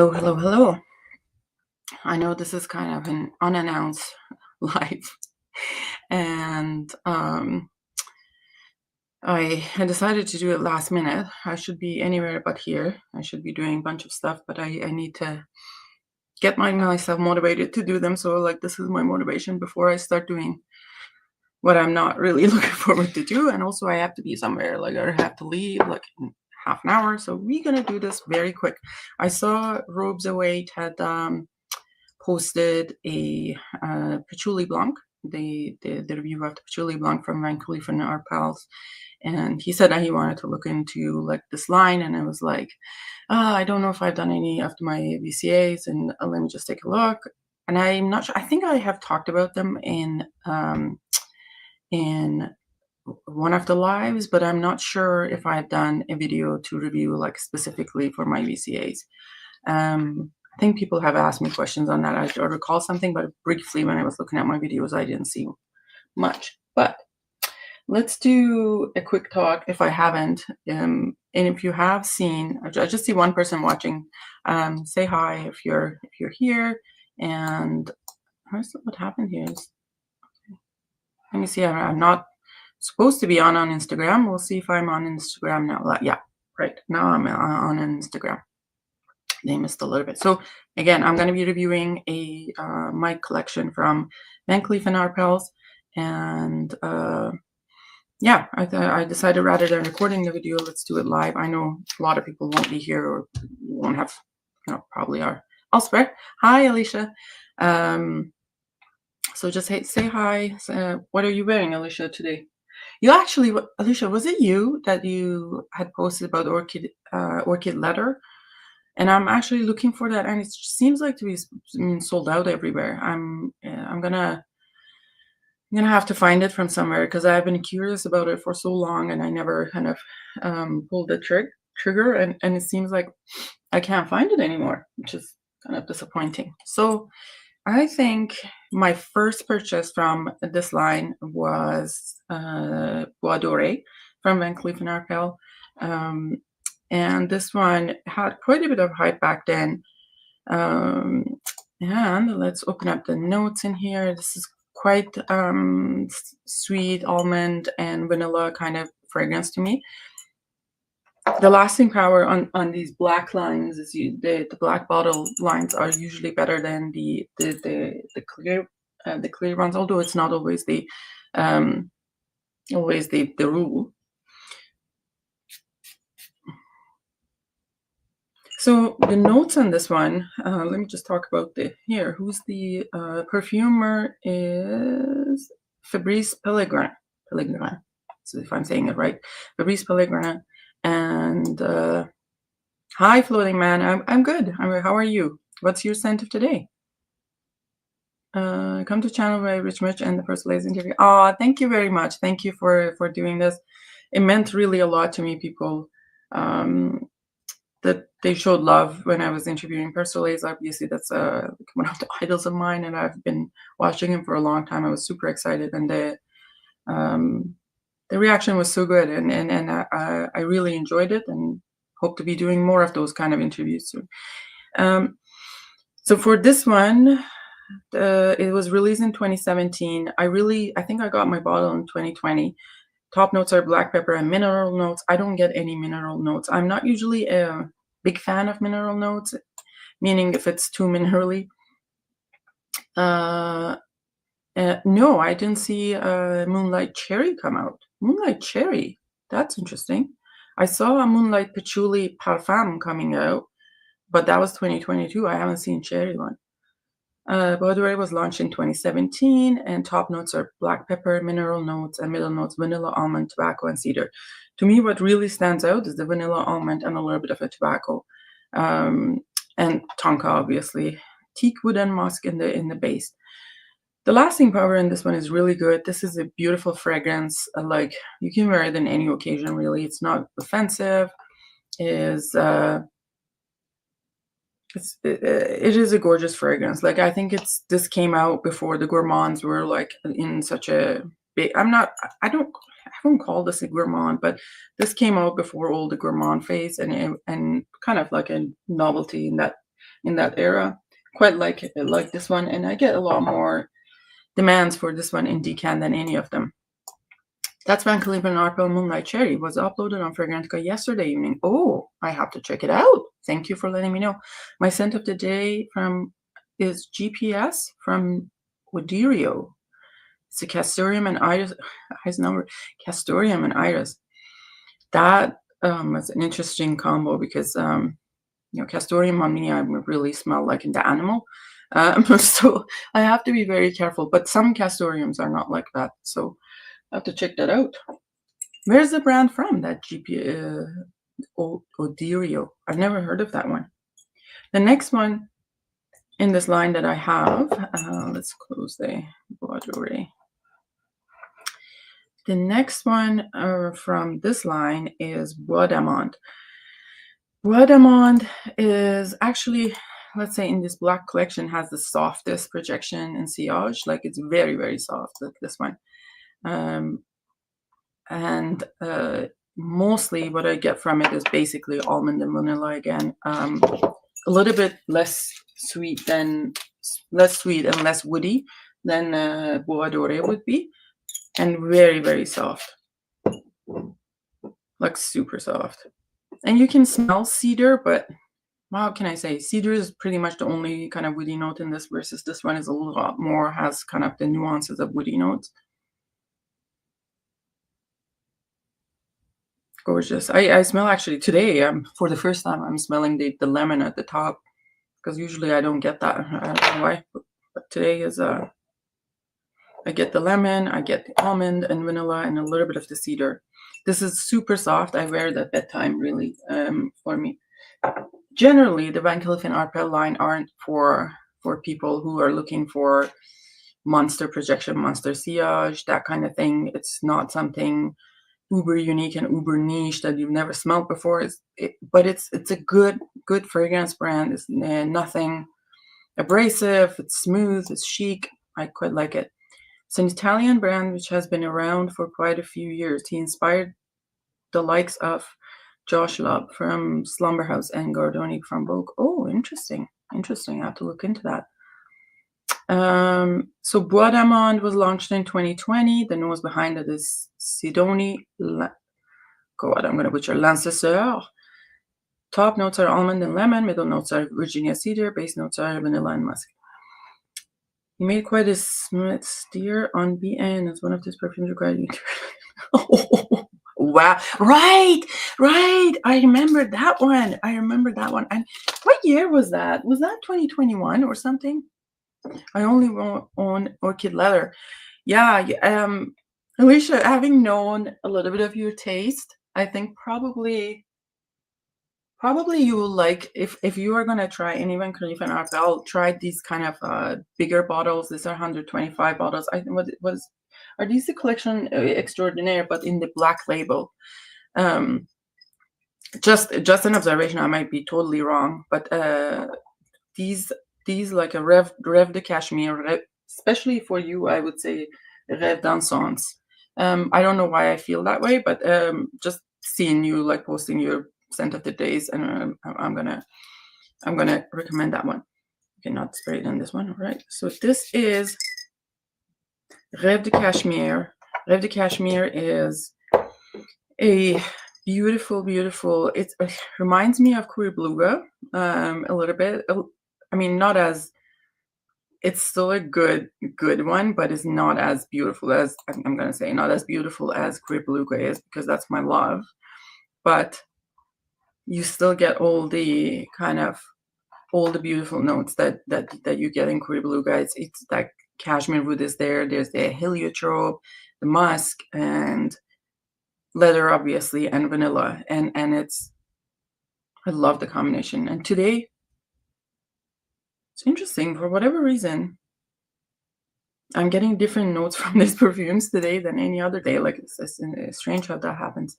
Hello, hello, hello. I know this is kind of an unannounced live, and I had decided to do it last minute. I should be anywhere but here. I should be doing a bunch of stuff, but I need to get myself motivated to do them. So, like, this is my motivation before I start doing what I'm not really looking forward to do. And also, I have to be somewhere. Like, I have to leave like in half an hour. So, we're gonna do this very quick. I saw Robes Await had posted a Patchouli Blanc, the review of the Patchouli Blanc from Van Cleef and Arpels, and he said that he wanted to look into like this line, and I was like, I don't know if I've done any of my VCAs, and let me just take a look. And I'm not sure. I think I have talked about them in one of the lives, but I'm not sure if I've done a video to review like specifically for my VCAs. I think people have asked me questions on that. I recall something, but briefly when I was looking at my videos, I didn't see much. But let's do a quick talk if I haven't. And if you have seen, I just see one person watching. Say hi if you're here. And what happened here is, let me see. I'm not supposed to be on Instagram. We'll see if I'm on Instagram now. Yeah, right now I'm on Instagram. They missed a little bit. So again, I'm going to be reviewing a mic collection from Van Cleef and Arpels, and yeah, I decided rather than recording the video, let's do it live. I know a lot of people won't be here or won't have, probably are elsewhere. Hi, Alicia. So just say hi. What are you wearing, Alicia, today? You actually, Alicia, was it you that you had posted about orchid leather? And I'm actually looking for that, and it seems like to be sold out everywhere. I'm gonna have to find it from somewhere because I've been curious about it for so long, and I never kind of pulled the trigger, and it seems like I can't find it anymore, which is kind of disappointing. So I think my first purchase from this line was Bois Doré from Van Cleef and Arpels. And this one had quite a bit of hype back then. And let's open up the notes in here. This is quite sweet almond and vanilla kind of fragrance to me. The lasting power on these black lines is the black bottle lines are usually better than the clear ones, although it's not always the rule. So the notes on this one, let me just talk about here. Who's the perfumer is Fabrice Pellegrin. So if I'm saying it right, Fabrice Pellegrin. And hi, Floating Man. I'm good. How are you? What's your scent of today? Come to channel by Rich Mitch and the personalized interview. Oh, thank you very much. Thank you for doing this. It meant really a lot to me, people. That they showed love when I was interviewing Persoles. Obviously, that's one of the idols of mine, and I've been watching him for a long time. I was super excited, and the reaction was so good, and I really enjoyed it, and hope to be doing more of those kind of interviews soon. So for this one, it was released in 2017. I think I got my bottle in 2020. Top notes are black pepper and mineral notes. I don't get any mineral notes. I'm not usually a big fan of mineral notes, meaning if it's too minerally. No, I didn't see Moonlight Cherry come out. Moonlight Cherry, that's interesting. I saw a Moonlight Patchouli Parfum coming out, but that was 2022. I haven't seen Cherry one. Bois Doré was launched in 2017, and top notes are black pepper, mineral notes, and middle notes, vanilla, almond, tobacco, and cedar. To me, what really stands out is the vanilla, almond, and a little bit of a tobacco, and tonka, obviously. Teak, wood, and musk in the base. The lasting power in this one is really good. This is a beautiful fragrance. Like, you can wear it in any occasion, really. It's not offensive. It is a gorgeous fragrance. Like, I think this came out before the gourmands were like in such a big. I won't call this a gourmand, but this came out before all the gourmand phase, and kind of like a novelty in that in that era. Quite like this one, and I get a lot more demands for this one in decan than any of them. That's Van Cleef and Arpels Moonlight Cherry. Was uploaded on Fragrantica yesterday evening. Oh, I have to check it out. Thank you for letting me know. My scent of the day is GPS from Wodirio. It's a Castoreum and Iris. Castoreum and Iris. That is an interesting combo because Castoreum on me, I really smell like the animal. So I have to be very careful. But some Castoreums are not like that. So I have to check that out. Where's the brand from? That Wodirio. I've never heard of that one. The next one in this line that I have, let's close the Bordeaux. The next one from this line is Bois d'Amande. Bois d'Amande is actually, let's say, in this black collection, has the softest projection and sillage. Like, it's very, very soft, like this one. And mostly what I get from it is basically almond and vanilla again. A little bit less sweet and less woody than Bois d'Oré would be, and very, very soft, like super soft. And you can smell cedar, but how can I say? Cedar is pretty much the only kind of woody note in this, versus this one is a lot more, has kind of the nuances of woody notes. Gorgeous. I smell actually today, for the first time, I'm smelling the lemon at the top, because usually I don't get that. I don't know why, but today is I get the lemon, I get the almond and vanilla, and a little bit of the cedar. This is super soft. I wear it at bedtime, really, for me. Generally, the Van Cleef and Arpels line aren't for people who are looking for monster projection, monster sillage, that kind of thing. It's not something uber unique and uber niche that you've never smelled before. But it's a good fragrance brand. It's nothing abrasive. It's smooth. It's chic. I quite like it. It's an Italian brand which has been around for quite a few years. He inspired the likes of Josh Love from Slumber House and Gordoni from Vogue. Oh, interesting. I have to look into that. So Bois d'Amande was launched in 2020. The nose behind it is Sidoni. God, I'm going to butcher. Lanceur. Top notes are almond and lemon. Middle notes are Virginia cedar. Base notes are vanilla and musk. He made quite a smooth steer on BN as one of his perfumes required. Oh, wow. Right. I remember that one. And what year was that? Was that 2021 or something? I only own Orchid Leather. Yeah. Alicia, having known a little bit of your taste, I think probably you will like, if you are gonna try any Van Cleef and Arpels, try these kind of bigger bottles. These are 125 bottles. I think are these the collection extraordinaire, but in the black label. Just an observation. I might be totally wrong, but these like a Rêve de Cashmere, especially for you, I would say Rêve d'Encens. I don't know why I feel that way, but just seeing you like posting your scent of the days, and I'm gonna recommend that one. Okay, not spray it on this one. All right, so this is Rêve de Cashmere. Rêve de Cashmere is a beautiful. It reminds me of Cuir Beluga a little bit. I mean, not as. It's still a good one, but it's not as beautiful as, I'm gonna say, not as beautiful as Cuir Beluga is, because that's my love. But you still get all the beautiful notes that you get in Cuir Beluga. It's like cashmere wood is there. There's the heliotrope, the musk, and leather, obviously, and vanilla, and I love the combination. And today, it's interesting, for whatever reason, I'm getting different notes from these perfumes today than any other day. Like, it's strange how that happens.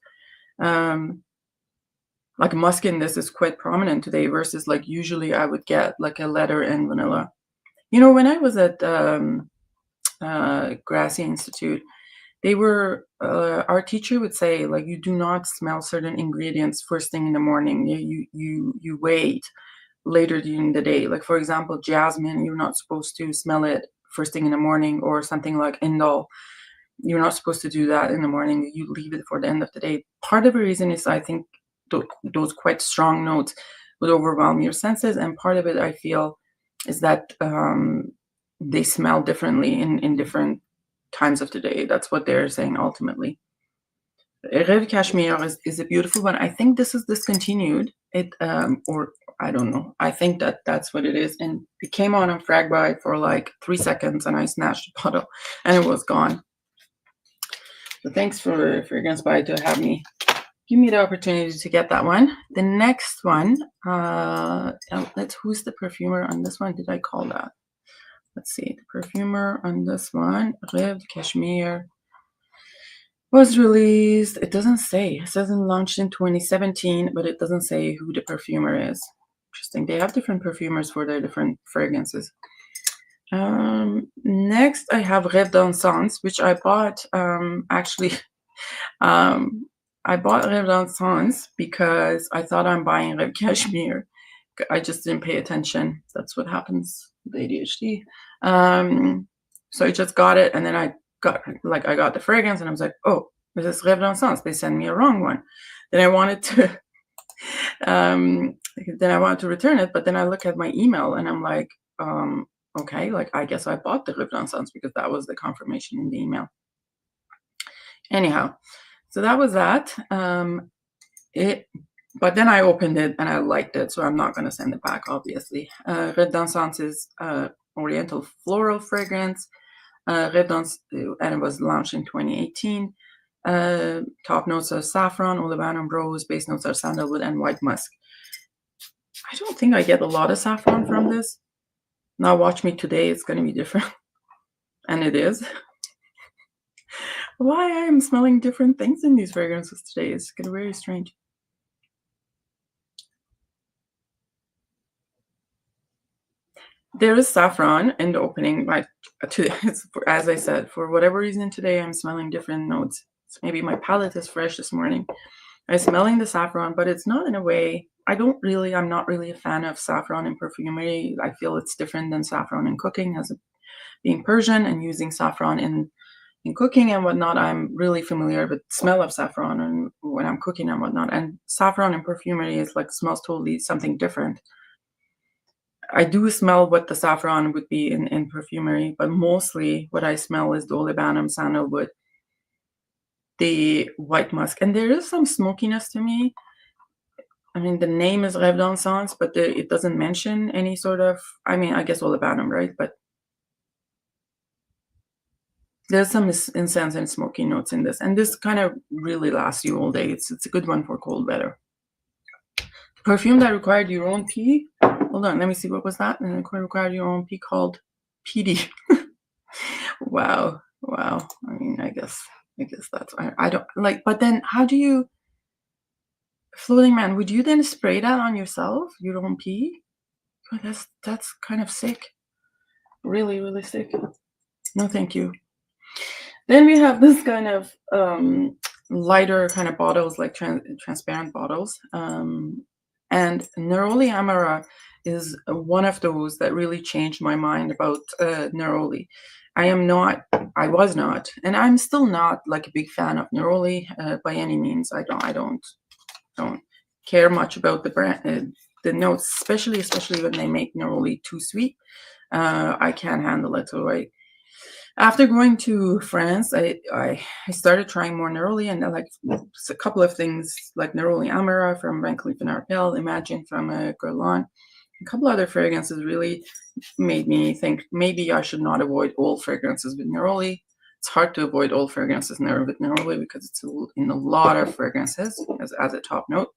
Like musk in this is quite prominent today, versus like usually I would get like a leather and vanilla. When I was at Grassy Institute, they were our teacher would say, like, you do not smell certain ingredients first thing in the morning. You wait later during the day. Like, for example, jasmine, you're not supposed to smell it first thing in the morning, or something like indol. You're not supposed to do that in the morning. You leave it for the end of the day. Part of the reason is I think those quite strong notes would overwhelm your senses, and part of it I feel is that they smell differently in different times of the day. That's what they're saying ultimately. Red Cashmere is a beautiful one. I think this is discontinued. Or I don't know. I think that's what it is. And it came on Fragbrite for like 3 seconds, and I snatched the bottle, and it was gone. So thanks for Fragrance By to have me give me the opportunity to get that one. The next one, who's the perfumer on this one? Did I call that? Let's see. The perfumer on this one, Red Cashmere, was released. It doesn't say. It says it launched in 2017, but it doesn't say who the perfumer is. Interesting. They have different perfumers for their different fragrances. Next, I have Rêve d'Encens, which I bought actually. I bought Rêve d'Encens because I thought I'm buying Rêve Cashmere. I just didn't pay attention. That's what happens with ADHD. So I just got it, and then I got the fragrance, and I was like, oh, this is Rêve d'Encens. They sent me a wrong one. Then I wanted to return it, but then I look at my email, and I'm like, okay, like I guess I bought the Rêve d'Encens because that was the confirmation in the email. Anyhow, so that was that. But then I opened it and I liked it, so I'm not going to send it back, obviously. Rêve d'Encens is Oriental floral fragrance. And it was launched in 2018. Top notes are saffron, olibanum, rose. Base notes are sandalwood and white musk. I don't think I get a lot of saffron from this. Now watch me today, it's going to be different. And it is. Why I am smelling different things in these fragrances today is getting very strange. There is saffron in the opening. As I said, for whatever reason today, I'm smelling different notes. So maybe my palate is fresh this morning. I'm smelling the saffron, but it's not in a way. I'm not really a fan of saffron in perfumery. I feel it's different than saffron in cooking, as being Persian and using saffron in cooking and whatnot. I'm really familiar with the smell of saffron and when I'm cooking and whatnot. And saffron in perfumery is like smells totally something different. I do smell what the saffron would be in perfumery, but mostly what I smell is the olibanum, sandalwood, the white musk, and there is some smokiness to me. I mean, the name is Rêve d'Encens, but it doesn't mention any sort of, I mean, I guess olibanum, right? But there's some incense and smoky notes in this, and this kind of really lasts you all day. It's a good one for cold weather. Perfume that required your own pee. Hold on, let me see, what was that? And it required your own pee, called PD. Wow. I mean, I guess that's, I don't like, but then how do you, Floating Man, would you then spray that on yourself, your own pee? Oh, that's kind of sick. Really, really sick. No, thank you. Then we have this kind of lighter kind of bottles, like transparent bottles. And Neroli Amara is one of those that really changed my mind about Neroli. I was not, and I'm still not like a big fan of Neroli by any means. I don't care much about the brand, the notes, especially when they make Neroli too sweet. I can't handle it. So after going to France, I started trying more Neroli, and I like a couple of things like Neroli Amara from Van Cleef and Arpels, Imagine from Guerlain. A couple other fragrances really made me think maybe I should not avoid all fragrances with Neroli. It's hard to avoid all fragrances with Neroli because it's in a lot of fragrances as a top note.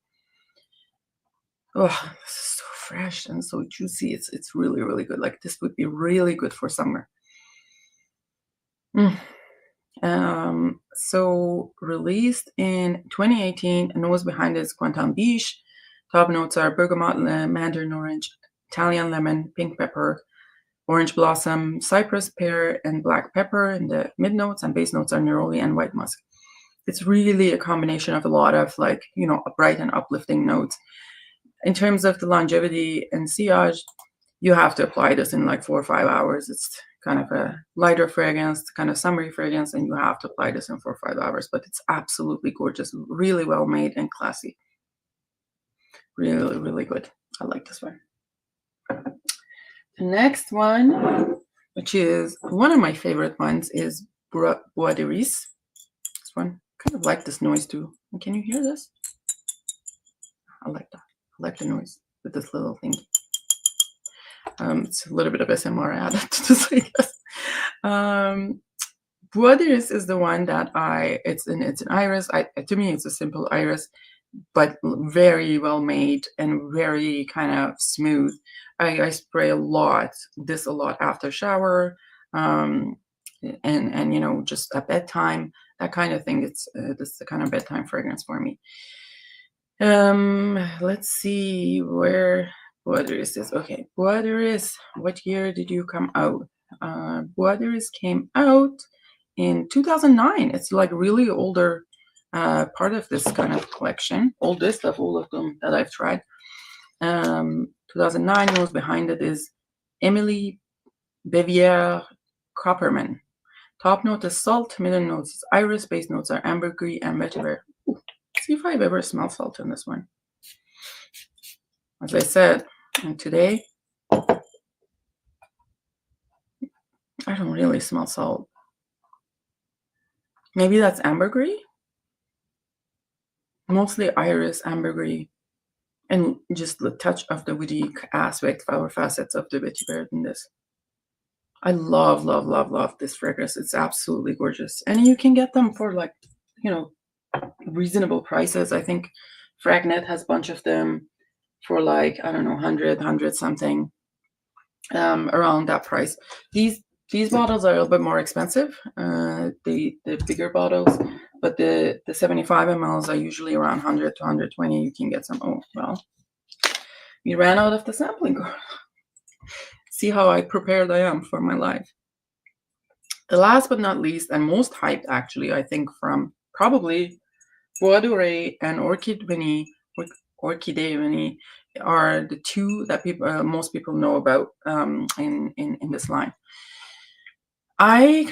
Oh, this is so fresh and so juicy. It's really, really good. Like, this would be really good for summer. So released in 2018, nose behind it is Quentin Biche. Top notes are bergamot, mandarin orange, Italian lemon, pink pepper, orange blossom, cypress, pear, and black pepper in the mid notes, and base notes are neroli and white musk. It's really a combination of a lot of, like, bright and uplifting notes. in terms of the longevity and sillage, you have to apply this in like 4 or 5 hours. It's kind of a lighter fragrance, kind of summery fragrance, and you have to apply this in 4 or 5 hours. But it's absolutely gorgeous, really well made and classy. Really, really good. I like this one. The next one, which is one of my favorite ones, is Bois de Riz. This one, kind of like this noise too. Can you hear this? I like that. I like the noise with this little thing. It's a little bit of SMR added to this, I guess. Bois de Riz is the one that it's an iris. To me, it's a simple iris, but very well made and very kind of smooth. I spray a lot after shower, and you know, just at bedtime, that kind of thing. This is the kind of bedtime fragrance for me. Let's see where Bois de Riz is. Okay, Bois de Riz, what year did you come out? Bois de Riz came out in 2009. It's like really older part of this kind of collection, oldest of all of them that I've tried. 2009, who's behind it is Emily Bevier Copperman. Top note is salt, middle notes is iris, base notes are ambergris and vetiver. See if I've ever smelled salt in this one. As I said, and today, I don't really smell salt. Maybe that's ambergris? Mostly iris, ambergris, and just the touch of the woody aspect, flower facets of the vetiver in this. I love, love, love, love this fragrance. It's absolutely gorgeous. And you can get them for like, you know, reasonable prices. I think Fragnet has a bunch of them for like, I don't know, 100 something, around that price. These bottles are a little bit more expensive, the bigger bottles, but the 75 mLs are usually around 100 to 120. You can get some. Oh, well, we ran out of the sampling. See how prepared I am for my life. The last but not least, and most hyped actually, I think, from probably Bois de Riz and Orchidée Vanille are the two that most people know about in this line. I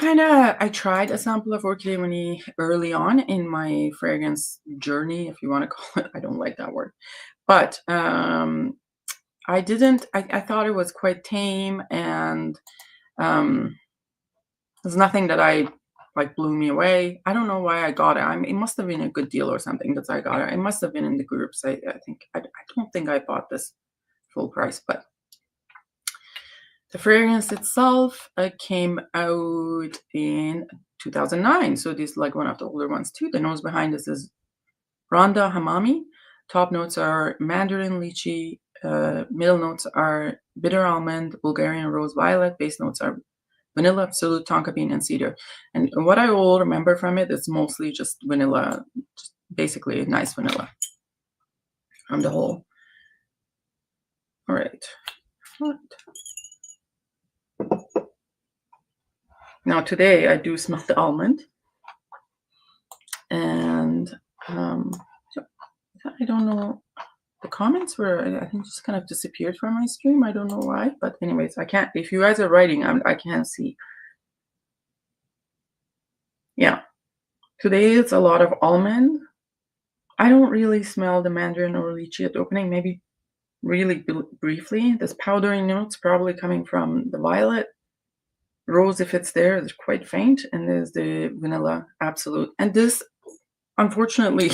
tried a sample of Orchidée Vanille early on in my fragrance journey, if you want to call it. I don't like that word, but I didn't. I thought it was quite tame, and there's nothing that like blew me away. I don't know why I got it. It must have been a good deal or something that I got it. It must have been in the groups. I think I don't think I bought this full price, but the fragrance itself came out in 2009. So this is like one of the older ones too. The nose behind this is Rhonda Hamami. Top notes are mandarin, lychee. Middle notes are bitter almond, Bulgarian rose violet. Base notes are vanilla, absolute, tonka bean, and cedar. And what I will remember from it is mostly just vanilla, just basically nice vanilla on the whole. All right. Now today I do smell the almond, and I don't know. The comments were, I think, just kind of disappeared from my stream. I don't know why, but anyways, I can't. If you guys are writing, I can't see. Yeah, today it's a lot of almond. I don't really smell the mandarin or lychee at the opening. Maybe really briefly. This powdery notes probably coming from the violet. Rose, if it's there, is quite faint, and there's the vanilla absolute. And this, unfortunately,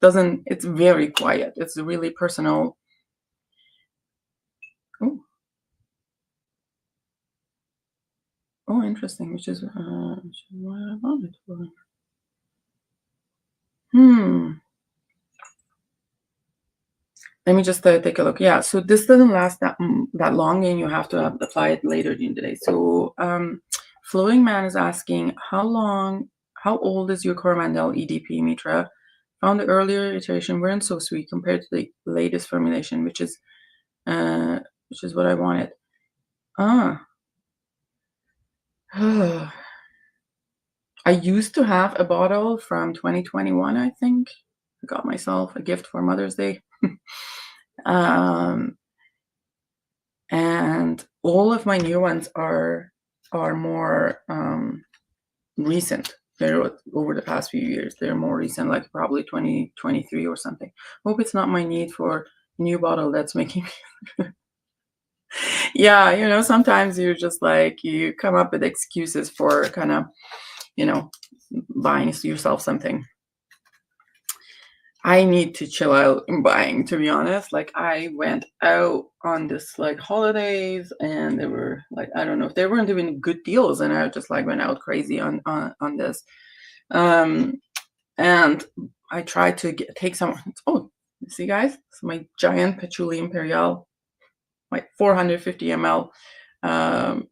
doesn't. It's very quiet. It's really personal. Oh, interesting. Which is what I wanted for. Let me just take a look. Yeah, so this doesn't last that long, and you have to apply it later during the day. So, Flowing Man is asking, how old is your Coromandel EDP, Mitra? Found the earlier iteration weren't so sweet compared to the latest formulation, which is what I wanted. I used to have a bottle from 2021, I think. I got myself a gift for Mother's Day. Um, and all of my new ones are more recent. They're over the past few years. They're more recent, like probably 2023 or something. Hope it's not my need for a new bottle that's making me. Yeah, sometimes you're just like, you come up with excuses for kind of, buying yourself something. I need to chill out in buying, to be honest. Like, I went out on this like holidays, and they were like, I don't know if they weren't doing good deals, and I just like went out crazy on this. And I tried to take some. Oh, you see, guys, it's my giant Patchouli Imperial, like 450 ml. Oh,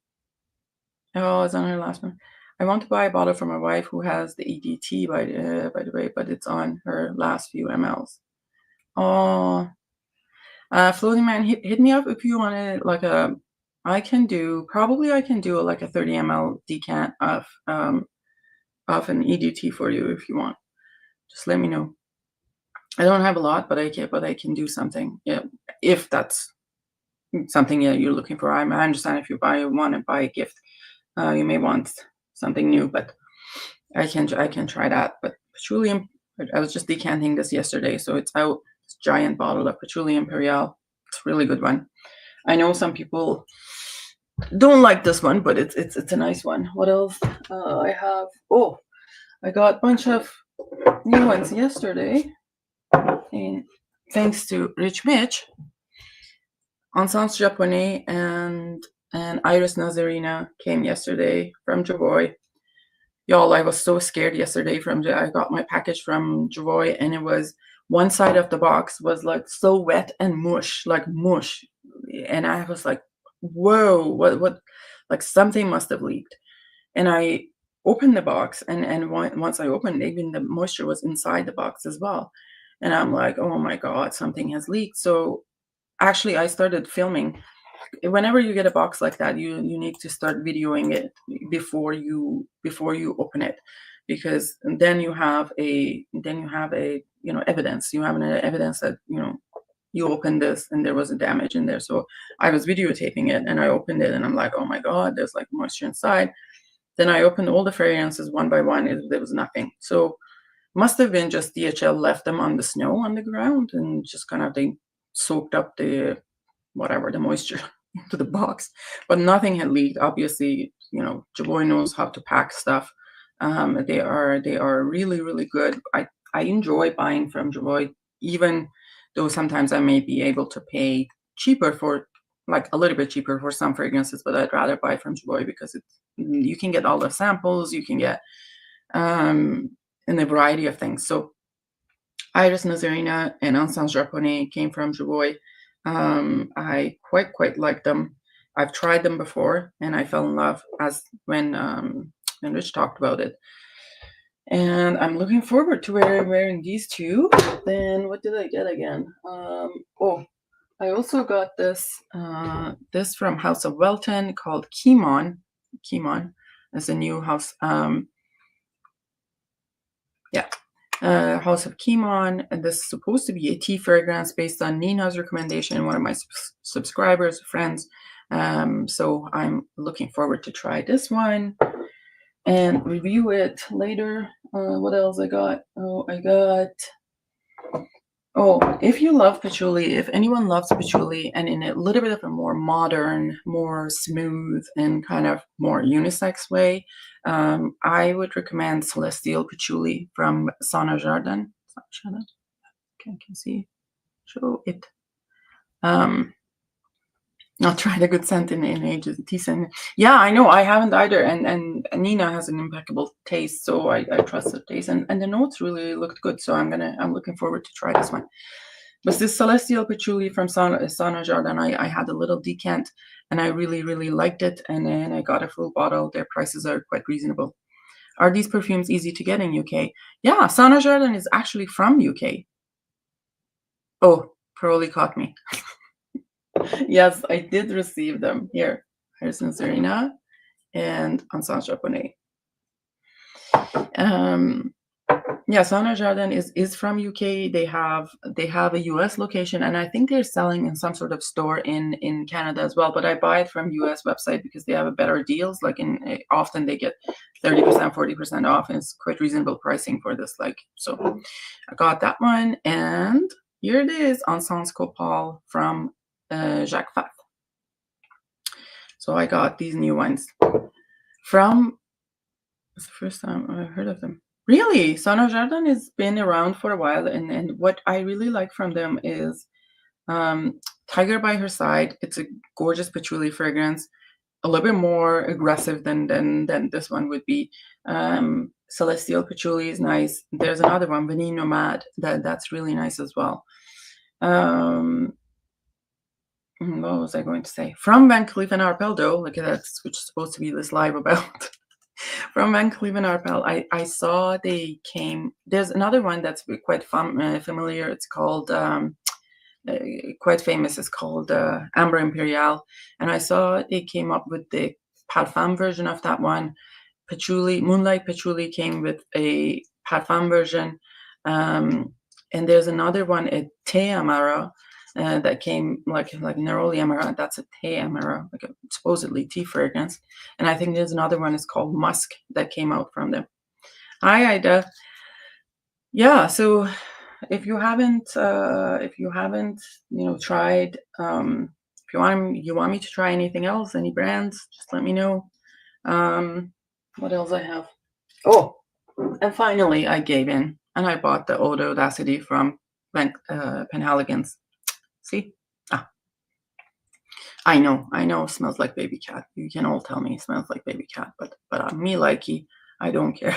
it's on her last one. I want to buy a bottle for my wife who has the EDT, by the way, but it's on her last few mLs. Oh, Floating Man, hit me up if you want it. Like I can do like a 30 ml decant of an EDT for you if you want. Just let me know. I don't have a lot, but I can do something. Yeah, if that's something you're looking for. I understand if you want to buy a gift, you may want something new, but I can try that. But Patchouli, I was just decanting this yesterday, so it's out. This giant bottle of Patchouli Imperial. It's a really good one. I know some people don't like this one, but it's a nice one. What else? I have. Oh, I got a bunch of new ones yesterday, and thanks to Rich Mitch, Encens Japonais and Iris Nazarena came yesterday from Javoy. Y'all, I was so scared yesterday. I got my package from Javoy, and it was one side of the box was like so wet and mush, and I was like, whoa, what, like something must have leaked. And I opened the box, and once I opened, even the moisture was inside the box as well. And I'm like, oh my God, something has leaked. So actually, I started filming. Whenever you get a box like that, you need to start videoing it before you open it, because then you have a evidence. You have an evidence that you opened this and there was a damage in there. So I was videotaping it, and I opened it, and I'm like, oh my God, there's like moisture inside. Then I opened all the fragrances one by one. There was nothing. So must have been just DHL left them on the snow on the ground, and just kind of they soaked up the moisture into the box, but nothing had leaked. Obviously, Javoy knows how to pack stuff. They are really, really good. I enjoy buying from Javoy, even though sometimes I may be able to pay cheaper for, like a little bit cheaper for some fragrances, but I'd rather buy from Javoy because you can get all the samples, you can get in a variety of things. So Iris Nazarena and Encens Japonais came from Javoy. I quite like them. I've tried them before, and I fell in love as when Rich talked about it. And I'm looking forward to wearing these two. Then what did I get again? Oh, I also got this from House of Welton called Kimon. Kimon is a new house. House of Kimon, and this is supposed to be a tea fragrance based on Nina's recommendation, one of my subscribers, friends. So I'm looking forward to try this one and review it later. What else I got? If you love patchouli, if anyone loves patchouli, and in a little bit of a more modern, more smooth, and kind of more unisex way, I would recommend Celestial Patchouli from Sana Jardin. Can see, show it. Not tried a good scent in ages. Decent. Yeah, I know. I haven't either. And Nina has an impeccable taste, so I trust the taste. And the notes really looked good. So I'm looking forward to try this one. But this Celestial Patchouli from Sana Jardin, I had a little decant, and I really, really liked it. And then I got a full bottle. Their prices are quite reasonable. Are these perfumes easy to get in UK? Yeah, Sana Jardin is actually from UK. Oh, Crowley caught me. Yes, I did receive them. Here, Iris Nazarena and Encens Japonais. Yeah, Sauna Jardin is from UK. They have a US location, and I think they're selling in some sort of store in Canada as well. But I buy it from US website because they have a better deals. Like often they get 30%, 40% off, and it's quite reasonable pricing for this. Like so, I got that one, and here it is, Encens Copal from Jacques Fath. So I got these new ones from. It's the first time I heard of them. Really? Sono Jardin has been around for a while, and what I really like from them is Tiger by Her Side. It's a gorgeous patchouli fragrance, a little bit more aggressive than this one would be. Celestial Patchouli is nice. There's another one, Vanille Nomad, that's really nice as well. What was I going to say? From Van Cleef and Arpels, though, look at that, which is supposed to be this live about. From Van Cleef and Arpels, I saw they came. There's another one that's quite familiar. It's called quite famous. It's called Amber Imperial, and I saw they came up with the Parfum version of that one. Patchouli, Moonlight Patchouli came with a Parfum version, and there's another one, a Te Amara. That came like Neroli Amara. That's a Te Amara, like a supposedly tea fragrance. And I think there's another one. It's called Musk that came out from them. Hi, Ida. Yeah. So if you haven't, tried, if you want me to try anything else, any brands, just let me know. What else I have? Oh, and finally, I gave in and I bought the Eau d'Audacity from Penhaligon's. See? Ah, I know, smells like baby cat. You can all tell me it smells like baby cat, but me likey, I don't care.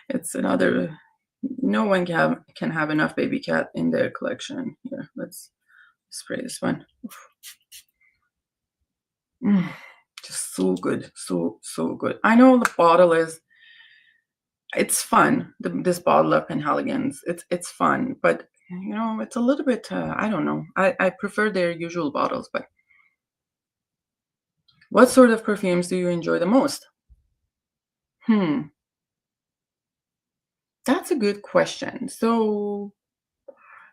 It's another. No one can have enough baby cat in their collection. Here, let's spray this one. Just so good, so good. I know the bottle is. It's fun. This bottle of Penhaligon's. It's fun, but it's a little bit. I don't know. I prefer their usual bottles, but. What sort of perfumes do you enjoy the most? That's a good question. So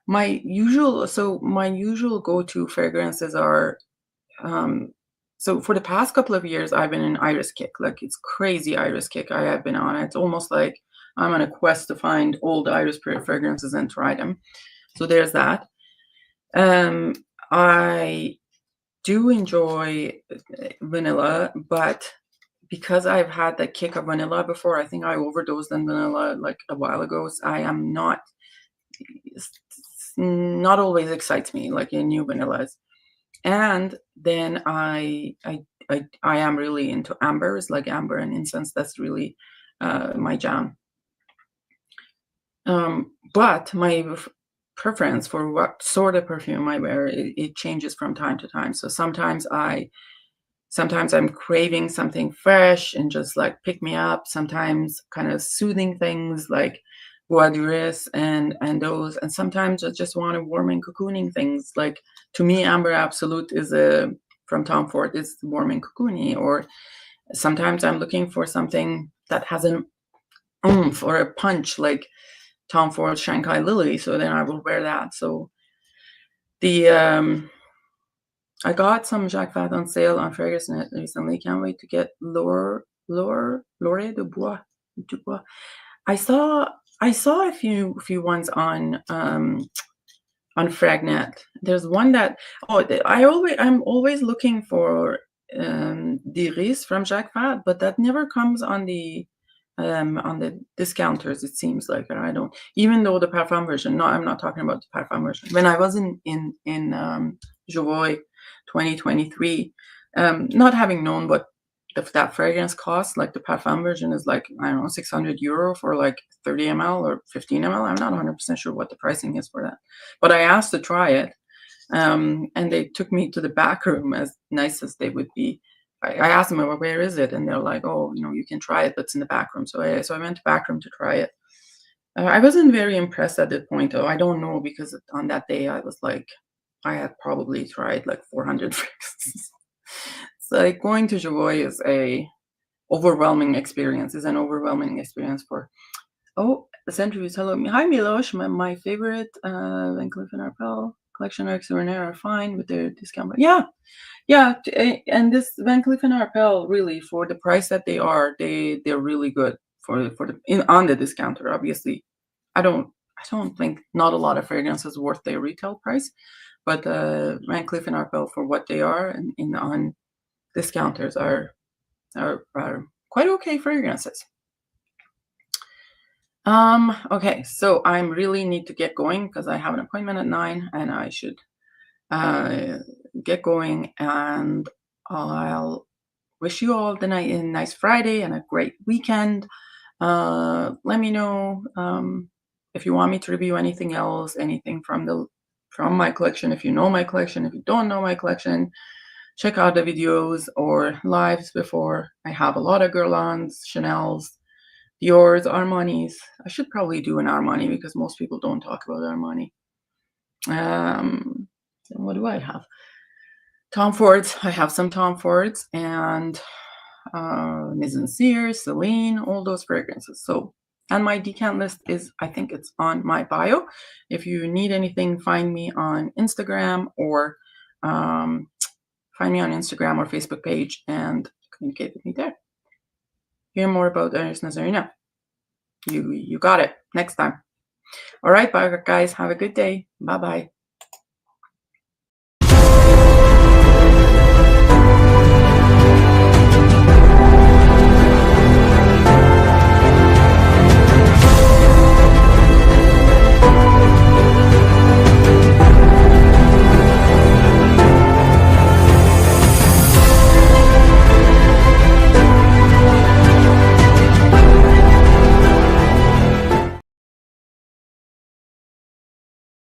my usual go-to fragrances are so for the past couple of years I've been in iris kick. Like it's crazy iris kick I have been on. It's almost like I'm on a quest to find old iris fragrances and try them. So there's that. I do enjoy vanilla, but because I've had the kick of vanilla before, I think I overdosed on vanilla like a while ago. So I am not always excites me like in new vanillas. And then I am really into ambers, like amber and incense. That's really my jam. But my preference for what sort of perfume I wear, it changes from time to time. So sometimes I'm craving something fresh and just like pick me up. Sometimes kind of soothing things like Bois d'Iris and those. And sometimes I just want a warming, cocooning things. Like to me, Amber Absolute is from Tom Ford. It's warming, cocoony. Or sometimes I'm looking for something that has an oomph or a punch, like Tom Ford Shanghai Lily. So then I will wear that. So I got some Jacques Fath on sale on FragranceNet recently. Can't wait to get Laure de Bois. I saw a few ones on Fragnet. There's one that I'm always looking for d'Iris from Jacques Fath, but that never comes on the discounters. It seems like, or I don't. Even though the Parfum version. No, I'm not talking about the Parfum version. When I was in Jovoy 2023, not having known what that fragrance costs, like the Parfum version is like, I don't know, 600 euro for like 30 ml or 15 ml. I'm not 100% sure what the pricing is for that, but I asked to try it, and they took me to the back room, as nice as they would be. I asked them, well, where is it? And they're like, oh, you can try it, but it's in the back room. So I went to back room to try it. I wasn't very impressed at that point, though. I don't know, because on that day I was like, I had probably tried like 400 fragrances. So like going to Jovoy is an overwhelming experience for. Oh, The Centuries. Hello. Hi, Milosh. My favorite Van Cleef and Arpels collection extraordinaire are fine with their discount. But yeah, yeah. And this Van Cleef and Arpels, really, for the price that they are, they're really good for the on the discounter. Obviously, I don't I don't think not a lot of fragrances worth their retail price, but Van Cleef and Arpels for what they are and in on discounters are quite okay fragrances. Okay, so I really need to get going because I have an appointment at 9 and I should uh get going, and I'll wish you all a nice Friday and a great weekend. Let me know if you want me to review anything else, anything from my collection. If you know my collection, if you don't know my collection, check out the videos or lives before. I have a lot of Guerlains, Chanel's, Dior's, Armani's. I should probably do an Armani because most people don't talk about Armani. What do I have? Tom Fords. I have some Tom Fords and Maison Cyr, Celine, all those fragrances. So, and my decant list is, I think it's on my bio. If you need anything, find me on Instagram or or Facebook page and communicate with me there. Hear more about Ernest Nazarina. You got it. Next time. All right, bye guys. Have a good day. Bye bye.